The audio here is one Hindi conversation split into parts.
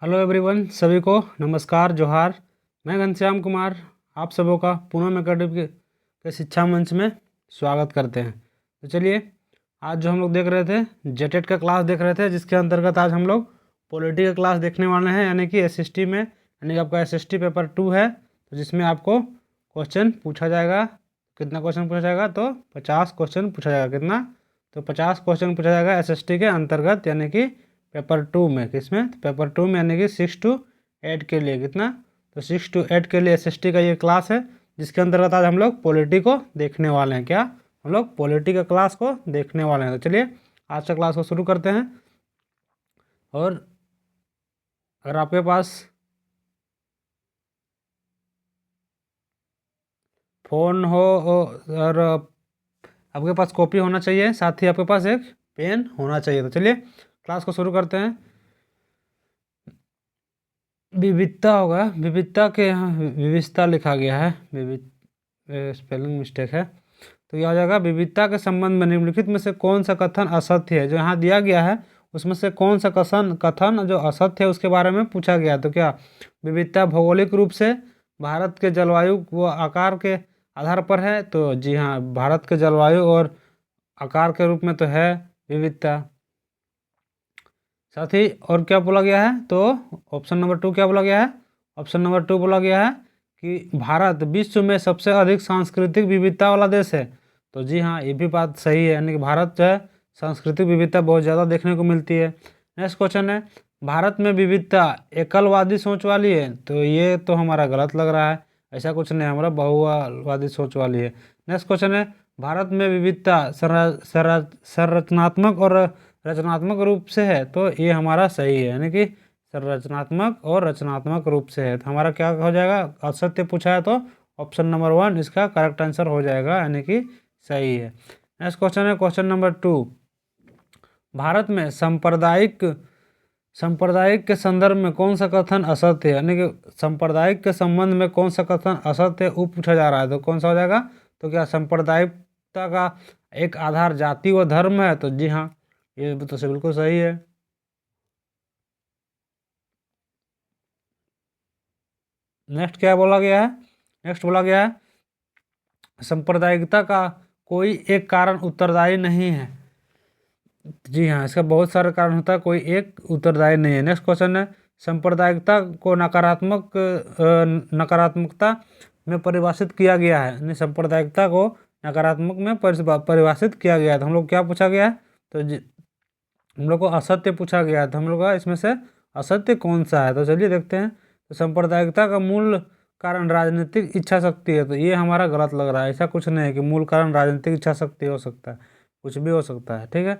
हेलो एवरीवन, सभी को नमस्कार जोहार। मैं घनश्याम कुमार आप सबों का पूनम एकेडमी के शिक्षा मंच में स्वागत करते हैं। तो चलिए, आज जो हम लोग देख रहे थे जेटेट का क्लास देख रहे थे, जिसके अंतर्गत आज हम लोग पॉलिटी का क्लास देखने वाले हैं, यानी कि एसएसटी में, यानी कि आपका एसएसटी पेपर 2 है, तो जिसमें आपको क्वेश्चन पूछा जाएगा। कितना क्वेश्चन पूछा जाएगा? तो 50 क्वेश्चन पूछा जाएगा। कितना? तो 50 क्वेश्चन पूछा जाएगा एसएसटी के अंतर्गत, यानी कि पेपर 2 में। किसमें? तो पेपर 2 में, यानी कि 6 to 8 के लिए। कितना? तो 6 to 8 के लिए एसएसटी का ये क्लास है, जिसके अंतर्गत आज हम लोग पॉलिटी को देखने वाले हैं। क्या? हम लोग पॉलिटी का क्लास को देखने वाले हैं। तो चलिए, आज का क्लास को शुरू करते हैं। और अगर आपके पास फ़ोन हो और आपके पास कॉपी होना चाहिए, साथ ही आपके पास एक पेन होना चाहिए। तो चलिए, क्लास को शुरू करते हैं। विविधता होगा, विविधता के यहाँ विविधता लिखा गया है, विविध स्पेलिंग मिस्टेक है। तो यह हो जाएगा, विविधता के संबंध में निम्नलिखित में से कौन सा कथन असत्य है। जो यहाँ दिया गया है उसमें से कौन सा कथन जो असत्य है उसके बारे में पूछा गया। तो क्या विविधता भौगोलिक रूप से भारत के जलवायु व आकार के आधार पर है? तो जी हाँ, भारत के जलवायु और आकार के रूप में तो है विविधता। साथ ही और क्या बोला गया है? तो ऑप्शन नंबर 2 क्या बोला गया है? ऑप्शन नंबर 2 बोला गया है कि भारत विश्व में सबसे अधिक सांस्कृतिक विविधता वाला देश है। तो जी हाँ, ये भी बात सही है, यानी कि भारत जो है सांस्कृतिक विविधता बहुत ज़्यादा देखने को मिलती है। नेक्स्ट क्वेश्चन है, भारत में विविधता एकलवादी सोच वाली है। तो ये तो हमारा गलत लग रहा है, ऐसा कुछ नहीं, हमारा बहुवादी सोच वाली है। नेक्स्ट क्वेश्चन है, भारत में विविधता संरचनात्मक और रचनात्मक रूप से है। तो ये हमारा सही है, यानी कि संरचनात्मक और रचनात्मक रूप से है। तो हमारा क्या हो जाएगा? असत्य पूछा है तो ऑप्शन नंबर 1 इसका करेक्ट आंसर हो जाएगा, यानी कि सही है। नेक्स्ट क्वेश्चन है क्वेश्चन नंबर 2, भारत में सांप्रदायिक के संदर्भ में कौन सा कथन असत्य है? यानी कि सांप्रदायिक के संबंध में कौन सा कथन असत्य है वो पूछा जा रहा है। तो कौन सा हो जाएगा? तो क्या सांप्रदायिकता का एक आधार जाति व धर्म है? तो जी हाँ, ये तो बिल्कुल सही है। नेक्स्ट क्या बोला गया है? नेक्स्ट बोला गया है सांप्रदायिकता का कोई एक कारण उत्तरदायी नहीं है। जी हाँ, इसका बहुत सारे कारण होता है, कोई एक उत्तरदायी नहीं है। नेक्स्ट क्वेश्चन है, सांप्रदायिकता को नकारात्मकता में परिभाषित किया गया है। यानी सांप्रदायिकता को नकारात्मक में परिभाषित किया गया है। तो हम लोग क्या पूछा गया है? तो हम लोग को असत्य पूछा गया है। तो हम लोग का इसमें से असत्य कौन सा है? तो चलिए देखते हैं। तो सांप्रदायिकता का मूल कारण राजनीतिक इच्छा शक्ति है। तो ये हमारा गलत लग रहा है, ऐसा कुछ नहीं है कि मूल कारण राजनीतिक इच्छा शक्ति हो सकता है, कुछ भी हो सकता है। ठीक है,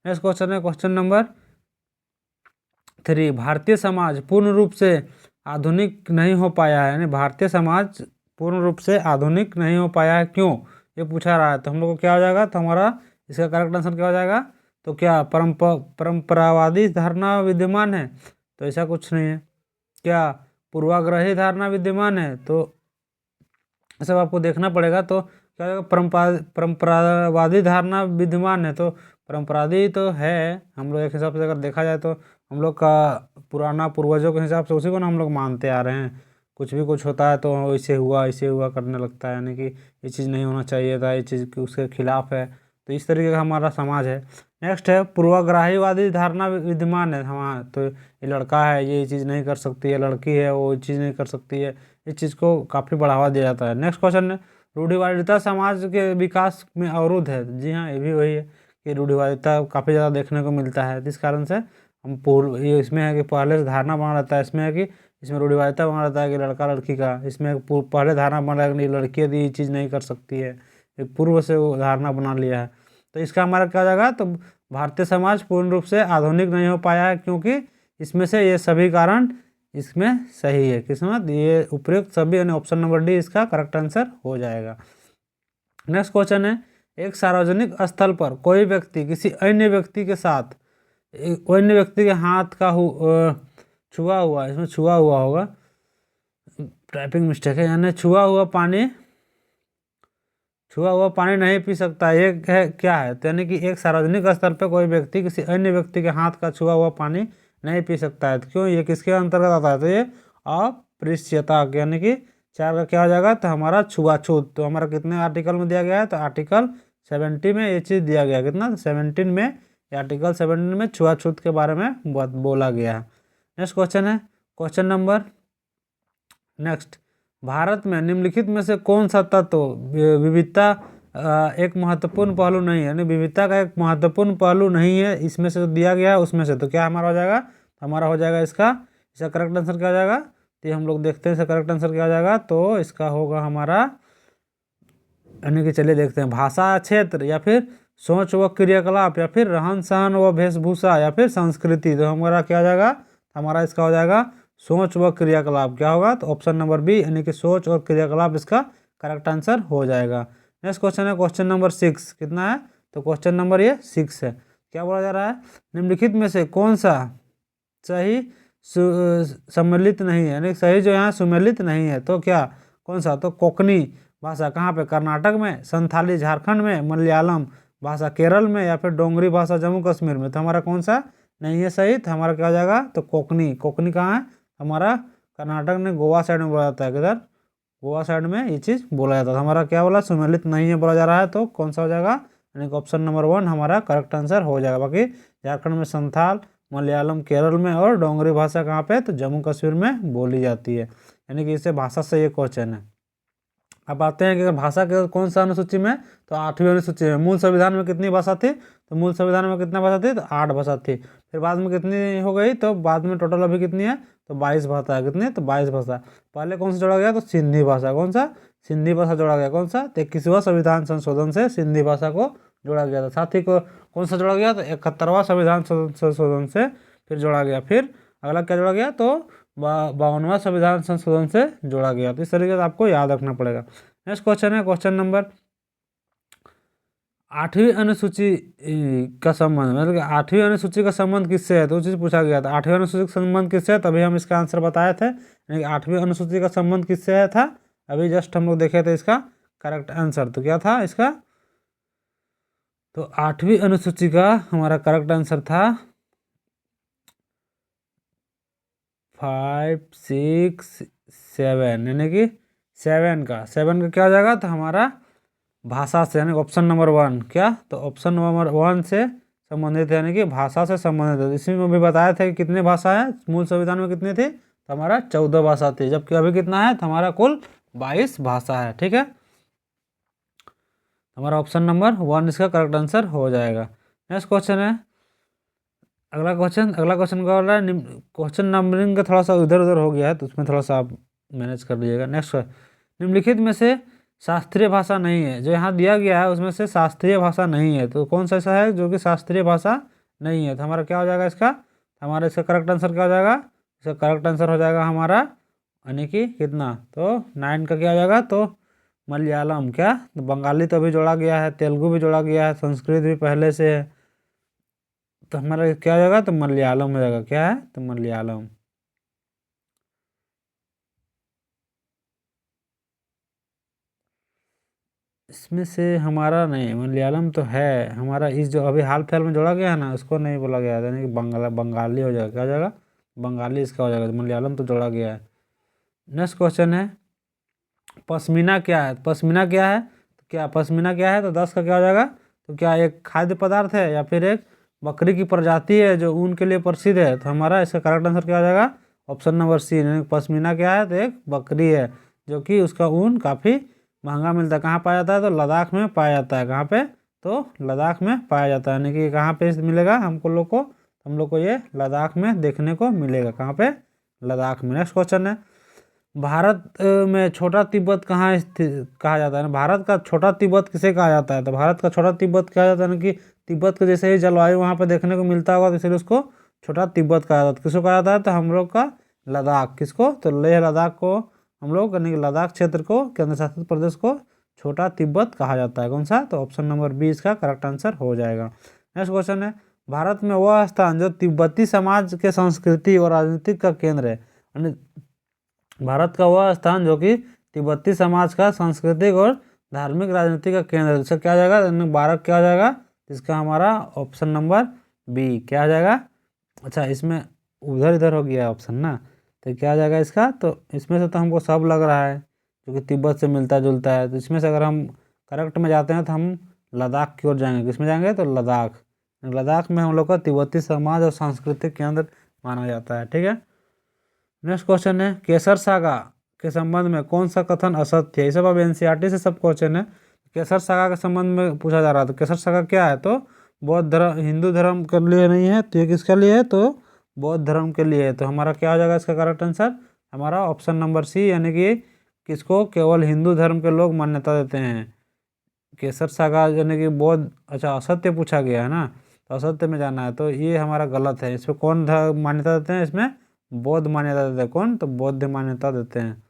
नेक्स्ट क्वेश्चन है क्वेश्चन नंबर 3, भारतीय समाज पूर्ण रूप से आधुनिक नहीं हो पाया है। यानी भारतीय समाज पूर्ण रूप से आधुनिक नहीं हो पाया है, क्यों? ये पूछा रहा है। तो हम लोग को क्या हो जाएगा? तो हमारा इसका करेक्ट आंसर क्या हो जाएगा? तो क्या परंपरावादी धारणा विद्यमान है? तो ऐसा कुछ नहीं है। क्या पूर्वाग्रही धारणा विद्यमान है? तो सब आपको देखना पड़ेगा। तो क्या होगा? परंपरावादी धारणा विद्यमान है। तो परंपरावादी तो है, हम लोग एक हिसाब से अगर देखा जाए तो हम लोग का पुराना पूर्वजों के हिसाब से उसी को ना हम लोग मानते आ रहे हैं। कुछ भी कुछ होता है तो ऐसे हुआ करने लगता है, यानी कि ये चीज़ नहीं होना चाहिए था, ये चीज़ उसके खिलाफ है। तो इस तरीके का हमारा समाज है। नेक्स्ट है पूर्वाग्रहीवादी धारणा विद्यमान है। हाँ, तो ये लड़का है, ये चीज़ नहीं कर सकती है, लड़की है वो चीज़ नहीं कर सकती है, इस चीज़ को काफ़ी बढ़ावा दिया जाता है। नेक्स्ट क्वेश्चन है, रूढ़िवादिता समाज के विकास में अवरुद्ध है। जी हाँ, ये भी वही है कि रूढ़िवादिता काफ़ी ज़्यादा देखने को मिलता है, जिस कारण से हम पूर्व ये इसमें है कि पहले से धारणा बना रहता है, इसमें है कि इसमें रूढ़िवादिता बना रहता है कि लड़का लड़की का, इसमें पहले धारणा बना है कि लड़की यदि ये चीज़ नहीं कर सकती है, पूर्व से वो धारणा बना लिया है। तो इसका हमारा क्या हो जाएगा? तो भारतीय समाज पूर्ण रूप से आधुनिक नहीं हो पाया है, क्योंकि इसमें से ये सभी कारण इसमें सही है। किस्मत ये उपयुक्त सभी, यानी ऑप्शन नंबर डी इसका करेक्ट आंसर हो जाएगा। नेक्स्ट क्वेश्चन है, एक सार्वजनिक स्थल पर कोई व्यक्ति किसी अन्य व्यक्ति के साथ अन्य व्यक्ति के हाथ का छुआ हुआ, इसमें छुआ हुआ होगा, टाइपिंग मिस्टेक है, यानी छुआ हुआ पानी नहीं पी सकता। ये है क्या है? तो यानी कि एक सार्वजनिक स्थल पर कोई व्यक्ति किसी अन्य व्यक्ति के हाथ का छुआ हुआ पानी नहीं पी सकता है। तो क्यों, ये किसके अंतर्गत आता है, तो ये अस्पृश्यता, यानी कि 4 का क्या हो जाएगा, तो हमारा छुआछूत। तो हमारा कितने आर्टिकल में दिया गया है, तो आर्टिकल 70 में ये चीज़ दिया गया, कितना 17 में, आर्टिकल 17 में छुआछूत के बारे में बोला गया है। नेक्स्ट क्वेश्चन है, क्वेश्चन नंबर नेक्स्ट, भारत में निम्नलिखित में से कौन सा तत्व विविधता एक महत्वपूर्ण पहलू नहीं है, यानी विविधता का एक महत्वपूर्ण पहलू नहीं है, इसमें से जो दिया गया है उसमें से, तो क्या हमारा हो जाएगा, हमारा हो जाएगा इसका करेक्ट आंसर क्या हो जाएगा, तो हम लोग देखते हैं इसका करेक्ट आंसर क्या हो जाएगा, तो इसका होगा हमारा, यानी कि चलिए देखते हैं, भाषा क्षेत्र या फिर सोच व क्रियाकलाप या फिर रहन सहन व वेशभूषा या फिर संस्कृति। तो हमारा क्या हो जाएगा, हमारा इसका हो जाएगा सोच व क्रियाकलाप, क्या होगा, तो ऑप्शन नंबर बी, यानी कि सोच और क्रियाकलाप इसका करेक्ट आंसर हो जाएगा। नेक्स्ट क्वेश्चन है क्वेश्चन नंबर 6, कितना है, तो क्वेश्चन नंबर ये 6 है। क्या बोला जा रहा है, निम्नलिखित में से कौन सा सही सम्मिलित नहीं है, यानी सही जो यहाँ सुमेलित नहीं है, तो क्या, कौन सा, तो कोंकणी भाषा कहाँ पे, कर्नाटक में, संथाली झारखंड में, मलयालम भाषा केरल में, या फिर डोंगरी भाषा जम्मू कश्मीर में। तो हमारा कौन सा नहीं है सही, तो हमारा क्या हो जाएगा, तो कोंकणी। कोंकणी कहाँ है, हमारा कर्नाटक में गोवा साइड में बोला जाता है, किधर, गोवा साइड में ये चीज़ बोला जाता है। हमारा क्या बोला, सुमेलित नहीं है बोला जा रहा है, तो कौन सा हो जाएगा, यानी कि ऑप्शन नंबर 1 हमारा करेक्ट आंसर हो जाएगा। बाकी झारखंड में संथाल, मलयालम केरल में, और डोंगरी भाषा कहाँ पे, तो जम्मू कश्मीर में बोली जाती है, यानी कि इससे भाषा से ये क्वेश्चन है। अब आते हैं कि अगर भाषा के कौन सा अनुसूची में, तो 8वीं अनुसूची में। मूल संविधान में कितनी भाषा थी, तो मूल संविधान में कितना भाषा थी, तो 8 भाषा थी। फिर बाद में कितनी हो गई, तो बाद में टोटल अभी कितनी है, तो 22 भाषा है, कितनी, तो 22 भाषा। पहले कौन सा जोड़ा गया, तो सिंधी भाषा, कौन सा, सिंधी भाषा जोड़ा गया, कौन सा, तो 21वां संविधान संशोधन से सिंधी भाषा को जोड़ा गया था। साथ ही को कौन सा जोड़ा गया, तो 71वां संविधान संशोधन से फिर जोड़ा गया। फिर अगला क्या जोड़ा गया, तो 52वां संविधान संशोधन से जोड़ा गया। तो इस तरीके से आपको याद रखना पड़ेगा। नेक्स्ट क्वेश्चन है क्वेश्चन नंबर 8वीं अनुसूची का संबंध, मतलब 8वीं अनुसूची का संबंध किससे है, तो चीज़ पूछा गया था, 8वीं अनुसूची का संबंध किससे है, तभी हम इसका आंसर बताए थे, यानी 8वीं अनुसूची का संबंध किससे है था, अभी जस्ट हम लोग देखे थे इसका करेक्ट आंसर, तो क्या था इसका, तो 8वीं अनुसूची का हमारा करेक्ट आंसर था 5, 6, 7, यानी कि 7 का क्या हो जाएगा, तो हमारा भाषा से, यानी ऑप्शन नंबर 1 क्या, तो ऑप्शन नंबर 1 से संबंधित है, यानी कि भाषा से संबंधित है। इसी में भी बताया था कि कितने भाषा है, मूल संविधान में कितनी थी, तो हमारा 14 भाषा थी, जबकि अभी कितना है, तो हमारा कुल 22 भाषा है। ठीक है, हमारा ऑप्शन नंबर 1 इसका करेक्ट आंसर हो जाएगा। नेक्स्ट क्वेश्चन है, अगला क्वेश्चन क्या हो रहा है, क्वेश्चन नंबरिंग का थोड़ा सा इधर उधर हो गया है, तो उसमें थोड़ा सा आप मैनेज कर लीजिएगा। नेक्स्ट, निम्नलिखित में से शास्त्रीय भाषा नहीं है, जो यहाँ दिया गया है उसमें से शास्त्रीय भाषा नहीं है, तो कौन सा ऐसा है जो कि शास्त्रीय भाषा नहीं है, तो हमारा क्या हो जाएगा इसका, हमारा इसका करेक्ट आंसर क्या हो जाएगा, इसका करेक्ट आंसर हो जाएगा हमारा, यानी कि कितना, तो 9 का क्या हो जाएगा, तो मलयालम, क्या, तो बंगाली तो अभी जोड़ा गया है, तेलुगु भी जोड़ा गया है, संस्कृत भी पहले से है, तो हमारा क्या हो जाएगा, तो मलयालम हो जाएगा, क्या है, तो मलयालम। इसमें से हमारा नहीं, मलयालम तो है हमारा, इस जो अभी हाल फिलहाल में जोड़ा गया है ना, उसको नहीं बोला गया है, यानी कि बंगाली हो जाएगा, क्या हो जाएगा, बंगाली इसका हो जाएगा, मलयालम तो जोड़ा गया है। नेक्स्ट क्वेश्चन है, पश्मीना क्या है, पश्मीना क्या है, तो क्या पश्मीना क्या है, तो 10 का क्या हो जाएगा, तो क्या एक खाद्य पदार्थ है या फिर एक बकरी की प्रजाति है जो ऊन के लिए प्रसिद्ध है, तो हमारा इसका करेक्ट आंसर क्या हो जाएगा, ऑप्शन नंबर सी, पश्मीना क्या है, तो एक बकरी है जो कि उसका ऊन काफ़ी महंगा मिलता है। कहाँ पाया जाता है, तो लद्दाख में पाया जाता है, कहाँ पे, तो लद्दाख में पाया जाता है, यानी कि कहाँ पे मिलेगा हम लोग को ये लद्दाख में देखने को मिलेगा, कहाँ पे, लद्दाख में। नेक्स्ट क्वेश्चन है, भारत में छोटा तिब्बत कहाँ स्थित कहा जाता है ना, भारत का छोटा तिब्बत किसे कहा जाता है, तो भारत का छोटा तिब्बत कहा जाता है ना, कि तिब्बत के जैसे ही जलवायु वहाँ पे देखने को मिलता होगा, तो इसलिए उसको छोटा तिब्बत कहा जाता है। किसको कहा जाता है, तो हम लोग का लद्दाख, किसको, तो लेह लद्दाख को हम लोग, यानी कि लद्दाख क्षेत्र को, केंद्र शासित प्रदेश को छोटा तिब्बत कहा जाता है, कौन सा, तो ऑप्शन नंबर बी इसका करेक्ट आंसर हो जाएगा। नेक्स्ट क्वेश्चन है, भारत में वह स्थान जो तिब्बती समाज के संस्कृति और राजनीतिक का केंद्र है, यानी भारत का वह स्थान जो कि तिब्बती समाज का सांस्कृतिक और धार्मिक राजनीति का केंद्र है, इसका क्या आ जाएगा, 12 क्या आ जाएगा, इसका हमारा ऑप्शन नंबर बी क्या आ जाएगा। अच्छा, इसमें उधर इधर हो गया ऑप्शन ना, तो क्या आ जाएगा इसका, तो इसमें से तो हमको सब लग रहा है जो कि तिब्बत से मिलता जुलता है, तो इसमें से अगर हम करेक्ट में जाते हैं तो हम लद्दाख की ओर जाएंगे। किसमें जाएंगे, तो लद्दाख। लद्दाख में हम लोग का तिब्बती समाज और सांस्कृतिक केंद्र माना जाता है। ठीक है, नेक्स्ट क्वेश्चन है केसर सागा के संबंध में कौन सा कथन असत्य है। ये सब अब एनसीईआरटी से सब क्वेश्चन है। केसर सागा के संबंध में पूछा जा रहा था। केसर सागा क्या है, तो बौद्ध धर्म, हिंदू धर्म के लिए नहीं है, तो ये किसके लिए है, तो बौद्ध धर्म के लिए है। तो हमारा क्या हो जाएगा इसका करेक्ट आंसर, हमारा ऑप्शन नंबर सी, यानी कि किसको, केवल हिंदू धर्म के लोग मान्यता देते हैं। केसर सागा यानी कि बौद्ध, अच्छा असत्य पूछा गया है ना, तो असत्य में जाना है, तो ये हमारा गलत है। इसमें कौन मान्यता देते हैं, इसमें बौद्ध मान्यता देते हैं। कौन, तो बौद्ध मान्यता देते हैं।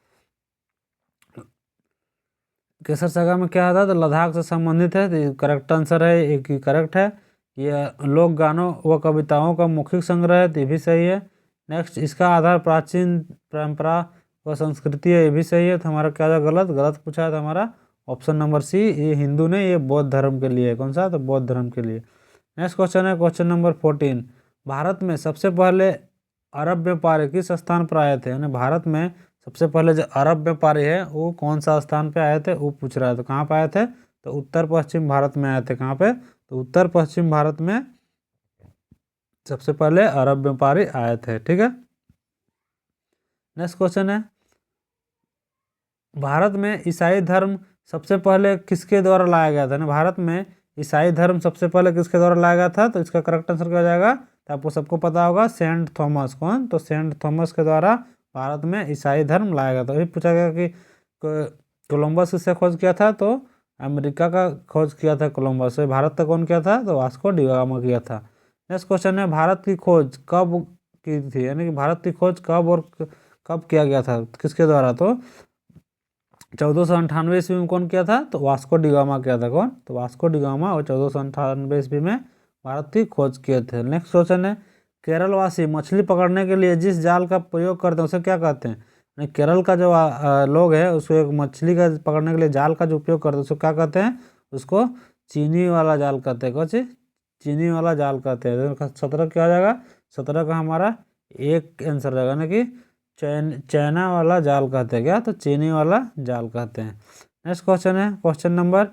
केसर सागा में क्या था, तो लद्दाख से संबंधित है, तो करेक्ट आंसर है, एक ही करेक्ट है। ये लोक गानों व कविताओं का मौखिक संग्रह है, तो ये भी सही है। नेक्स्ट, इसका आधार प्राचीन परंपरा व संस्कृति है, ये भी सही है। तो हमारा क्या था, गलत, गलत पूछा है, तो हमारा ऑप्शन नंबर सी, ये हिंदू ने, ये बौद्ध धर्म के लिए है। कौन सा, तो बौद्ध धर्म के लिए। नेक्स्ट क्वेश्चन है क्वेश्चन नंबर 14, भारत में सबसे पहले अरब व्यापारी किस स्थान पर आए थे। यानी भारत में सबसे पहले जो अरब व्यापारी है वो कौन सा स्थान पे आए थे, वो पूछ रहा है। तो कहाँ पे आए थे, तो उत्तर पश्चिम भारत में आए थे। कहाँ पे, तो उत्तर पश्चिम भारत में सबसे पहले अरब व्यापारी आए थे। ठीक है, नेक्स्ट क्वेश्चन है भारत में ईसाई धर्म सबसे पहले किसके द्वारा लाया गया था ना। भारत में ईसाई धर्म सबसे पहले किसके द्वारा लाया गया था, तो इसका करेक्ट आंसर क्या हो जाएगा, तो आपको सबको पता होगा सेंट थॉमस। कौन, तो सेंट थॉमस के द्वारा भारत में ईसाई धर्म लाया गया था। ये पूछा गया कि कोलंबस किससे खोज किया था, तो अमेरिका का खोज किया था कोलंबस से। भारत तक कौन किया था, तो वास्को डिगामा किया था। नेक्स्ट क्वेश्चन है भारत की खोज कब की थी, यानी कि भारत की खोज कब और कब किया गया था, किसके द्वारा, तो 1498 ईस्वी में कौन किया था, तो वास्को डिगामा किया था। कौन, तो वास्को डिगामा, और 1498 ईस्वी में भारत की खोज किए थे। नेक्स्ट क्वेश्चन है केरलवासी मछली पकड़ने के लिए जिस जाल का प्रयोग करते हैं उसे क्या कहते हैं। यानी केरल का जो लोग है उसको एक मछली का पकड़ने के लिए जाल का जो उपयोग करते हैं उसको क्या कहते हैं, उसको चीनी वाला जाल कहते हैं। कौन सी, चीनी वाला जाल कहते हैं। 17 क्या हो जाएगा, 17 का हमारा एक आंसर रहेगा, ना कि चाइना वाला जाल कहते हैं। क्या, तो चीनी वाला जाल कहते हैं। नेक्स्ट क्वेश्चन है क्वेश्चन नंबर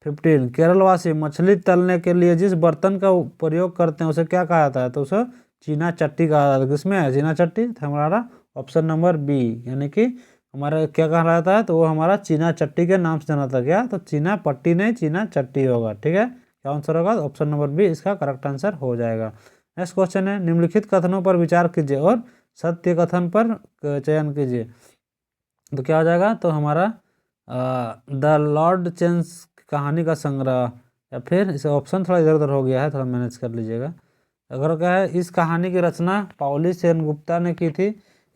15, केरलवासी मछली तलने के लिए जिस बर्तन का प्रयोग करते हैं उसे क्या कहा जाता है, तो उसे चीना चट्टी कहा जाता है। किसमें है चीना चट्टी, तो हमारा ऑप्शन नंबर बी, यानी कि हमारा क्या कहा जाता है, तो वो हमारा चीना चट्टी के नाम से जाना था। क्या, तो चीना पट्टी नहीं, चीना चट्टी होगा। ठीक है, क्या आंसर होगा, ऑप्शन नंबर बी इसका करेक्ट आंसर हो जाएगा। नेक्स्ट क्वेश्चन है निम्नलिखित कथनों पर विचार कीजिए और सत्य कथन पर चयन कीजिए। तो क्या हो जाएगा, तो हमारा द लॉर्ड चेंस कहानी का संग्रह, या फिर इसे ऑप्शन थोड़ा इधर उधर हो गया है, थोड़ा मैनेज कर लीजिएगा। अगर क्या है, इस कहानी की रचना पाउली सेनगुप्ता ने की थी।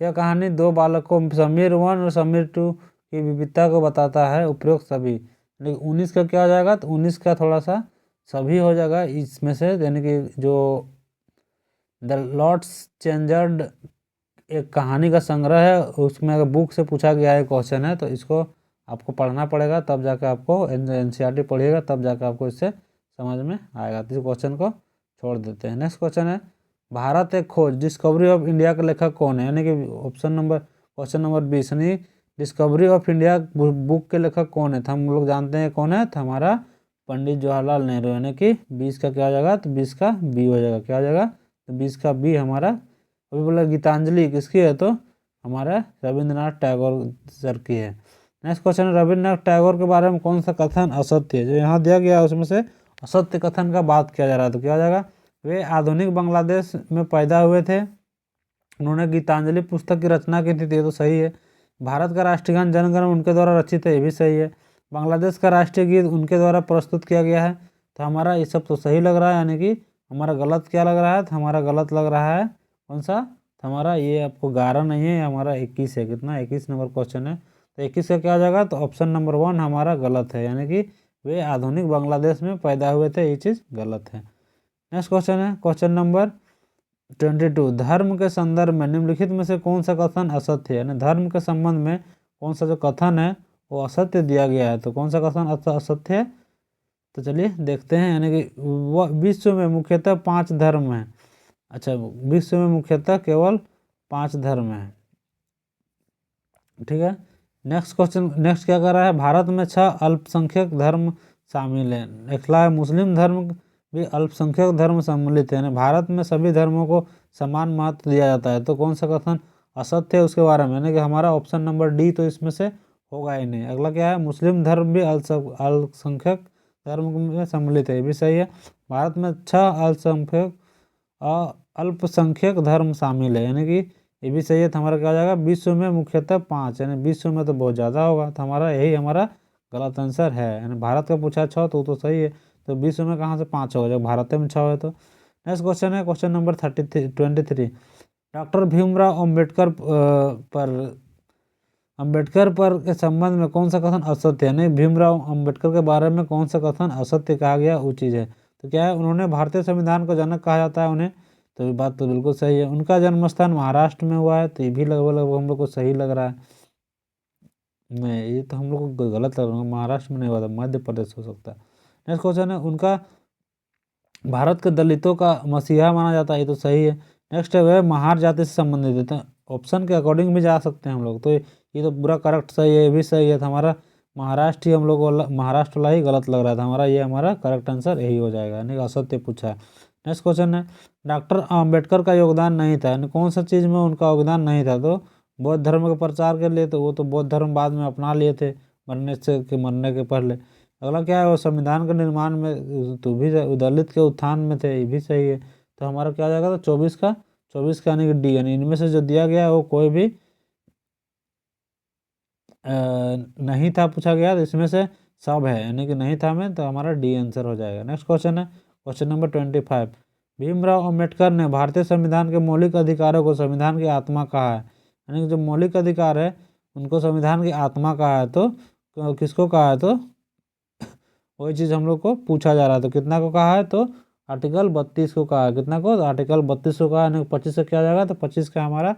यह कहानी दो बालकों समीर 1 और समीर 2 की विविधता को बताता है। उपरोक्त सभी, लेकिन 19 का क्या हो जाएगा, तो 19 का थोड़ा सा सभी हो जाएगा इसमें से, यानी कि जो द लॉर्ड्स चेंजर्ड एक कहानी का संग्रह है, उसमें अगर बुक से पूछा गया है क्वेश्चन है, तो इसको आपको पढ़ना पड़ेगा, तब जाकर आपको एनसीईआरटी पढ़िएगा, तब जाकर आपको इससे समझ में आएगा। तो इस क्वेश्चन को छोड़ देते हैं। नेक्स्ट क्वेश्चन है भारत एक खोज डिस्कवरी ऑफ इंडिया के लेखक कौन है, यानी कि ऑप्शन नंबर क्वेश्चन नंबर 20, यानी डिस्कवरी ऑफ इंडिया बुक के लेखक कौन है, तो हम लोग जानते हैं कौन है, तो हमारा पंडित जवाहरलाल नेहरू, यानी कि 20 का क्या हो जाएगा, तो 20 का बी हो जाएगा। क्या हो जाएगा, तो 20 का बी हमारा। अभी बोला गीतांजलि किसकी है, तो हमारा रविंद्रनाथ टैगोर सर की है। नेक्स्ट क्वेश्चन है रविंद्रनाथ टैगोर के बारे में कौन सा कथन असत्य है। जो यहाँ दिया गया है उसमें से असत्य कथन का बात किया जा रहा है, तो क्या हो जाएगा, वे आधुनिक बांग्लादेश में पैदा हुए थे। उन्होंने गीतांजलि पुस्तक की रचना की थी, ये तो सही है। भारत का राष्ट्रीय गान जन गण मन उनके द्वारा रचित है, ये भी सही है। बांग्लादेश का राष्ट्रीय गीत उनके द्वारा प्रस्तुत किया गया है, तो हमारा ये सब तो सही लग रहा है, यानी कि हमारा गलत क्या लग रहा है, तो हमारा गलत लग रहा है कौन सा, तो हमारा ये आपको 11 नहीं है, हमारा 21 है। कितना, 21 नंबर क्वेश्चन है, तो 21 का क्या हो जाएगा, तो ऑप्शन नंबर 1 हमारा गलत है, यानी कि वे आधुनिक बांग्लादेश में पैदा हुए थे, ये चीज़ गलत है। नेक्स्ट क्वेश्चन है क्वेश्चन नंबर 22, धर्म के संदर्भ में निम्नलिखित में से कौन सा कथन असत्य है, यानी धर्म के संबंध में कौन सा जो कथन है वो असत्य दिया गया है, तो कौन सा कथन असत्य है, तो चलिए देखते हैं। यानी कि विश्व में मुख्यतः 5 धर्म हैं, अच्छा, विश्व में मुख्यतः केवल 5 धर्म हैं। ठीक है। नेक्स्ट क्वेश्चन, नेक्स्ट क्या कर रहा है, भारत में 6 अल्पसंख्यक धर्म शामिल हैं। अगला है मुस्लिम धर्म भी अल्पसंख्यक धर्म सम्मिलित है, यानी भारत में सभी धर्मों को समान महत्व दिया जाता है। तो कौन सा कथन असत्य है उसके बारे में, यानी कि हमारा ऑप्शन नंबर डी तो इसमें से होगा ही नहीं। अगला क्या है, मुस्लिम धर्म भी अल्पसंख्यक धर्म में सम्मिलित है, ये भी सही है। भारत में 6 अल्पसंख्यक धर्म शामिल है, यानी कि ये भी सही है। तो हमारा क्या हो जाएगा, विश्व में मुख्यतः 5, यानी विश्व में तो बहुत ज़्यादा होगा, तो हमारा यही हमारा गलत आंसर है। यानी भारत का पूछा 6 तो सही है, तो विश्व में कहाँ से 5 होगा जब भारत में 6 है। तो नेक्स्ट क्वेश्चन है question number 23। Doctor Bhimrao Ambedkar पर के संबंध में कौन सा कथन असत्य है, नहीं भीमराव अम्बेडकर के बारे में कौन सा कथन असत्य कहा गया वो चीज़ है। तो क्या है, उन्होंने भारतीय संविधान को जनक कहा जाता है उन्हें, तो ये बात तो बिल्कुल सही है। उनका जन्म स्थान महाराष्ट्र में हुआ है, तो ये भी लगभग लगभग हम लोग को सही लग रहा है। मैं ये तो हम लोग को गलत लग रहा है, महाराष्ट्र में नहीं हुआ था, मध्य प्रदेश हो सकता है। नेक्स्ट क्वेश्चन है, उनका भारत के दलितों का मसीहा माना जाता है, ये तो सही है। नेक्स्ट है, वह महार जाति से संबंधित है, तो ऑप्शन के अकॉर्डिंग भी जा सकते हैं हम लोग, तो ये तो पूरा करेक्ट सही है, ये भी सही है। तो हमारा महाराष्ट्र ही हम लोग को महाराष्ट्र वाला ही गलत लग रहा था, हमारा ये हमारा करेक्ट आंसर यही हो जाएगा, यानी असत्य पूछा है। नेक्स्ट क्वेश्चन है, डॉक्टर अम्बेडकर का योगदान नहीं था, यानी कौन सा चीज़ में उनका योगदान नहीं था, तो बौद्ध धर्म के प्रचार के लिए, तो वो तो बौद्ध धर्म बाद में अपना लिए थे मरने के पहले। अगला क्या है, वो संविधान के निर्माण में तो भी दलित के उत्थान में थे, ये भी सही है। तो हमारा क्या आ जाएगा, तो 24 का यानी कि डी, यानी इनमें से जो दिया गया है वो कोई भी नहीं था पूछा गया, तो इसमें से सब है, यानी कि नहीं था में, तो हमारा डी आंसर हो जाएगा। नेक्स्ट क्वेश्चन है क्वेश्चन नंबर 25। भीमराव अम्बेडकर ने भारतीय संविधान के मौलिक अधिकारों को संविधान की आत्मा कहा है, यानी कि जो मौलिक अधिकार है उनको संविधान की आत्मा कहा है, तो किसको कहा है, तो वही चीज़ हम लोग को पूछा जा रहा है। तो कितना को कहा है, तो आर्टिकल 32 को कहा है, कितना को, तो आर्टिकल 32 को कहा है। 25 से क्या जाएगा, तो 25 का हमारा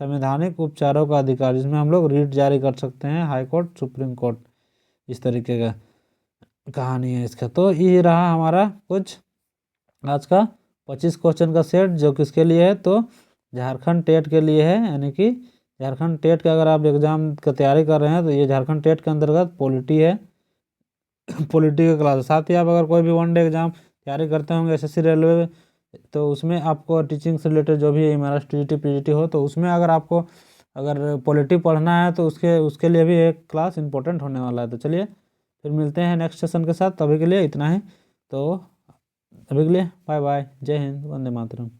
संवैधानिक उपचारों का अधिकार, जिसमें हम लोग रीट जारी कर सकते हैं, हाई कोर्ट सुप्रीम कोर्ट, इस तरीके का कहानी है इसका। तो ये रहा हमारा कुछ आज का 25 क्वेश्चन का सेट, जो किसके लिए है, तो झारखंड टेट के लिए है, यानी कि झारखंड टेट का अगर आप एग्जाम की तैयारी कर रहे हैं तो ये झारखंड टेट के अंतर्गत पॉलिटी है, पॉलिटी का क्लास। साथ ही आप अगर कोई भी वन डे एग्जाम तैयारी करते होंगे एसएससी रेलवे, तो उसमें आपको टीचिंग से रिलेटेड जो भी एमआरएस टीजीटी पीजीटी हो, तो उसमें अगर आपको अगर पॉलिटी पढ़ना है तो उसके उसके लिए भी एक क्लास इंपॉर्टेंट होने वाला है। तो चलिए फिर मिलते हैं नेक्स्ट सेशन के साथ, तभी के लिए इतना ही। तो अभी के लिए बाय बाय, जय हिंद, वंदे मातरम।